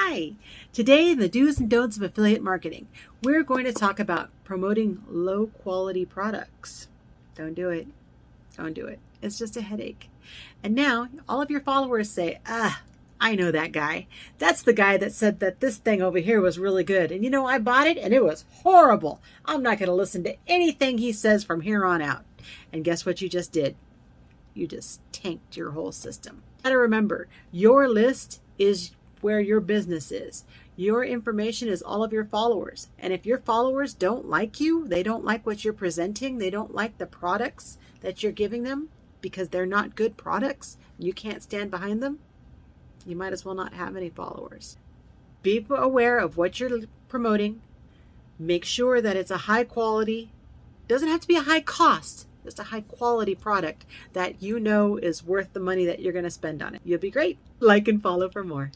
Hi! Today in the do's and don'ts of affiliate marketing, we're going to talk about promoting low quality products. Don't do it. Don't do it. It's just a headache. And now all of your followers say, I know that guy. That's the guy that said that this thing over here was really good. And you know, I bought it and it was horrible. I'm not going to listen to anything he says from here on out. And guess what you just did? You just tanked your whole system. You gotta remember, your list is where your business is. Your information is all of your followers. And if your followers don't like you, they don't like what you're presenting, they don't like the products that you're giving them because they're not good products, you can't stand behind them, you might as well not have any followers. Be aware of what you're promoting. Make sure that it's a high quality, doesn't have to be a high cost, just a high quality product that you know is worth the money that you're going to spend on it. You'll be great. Like and follow for more.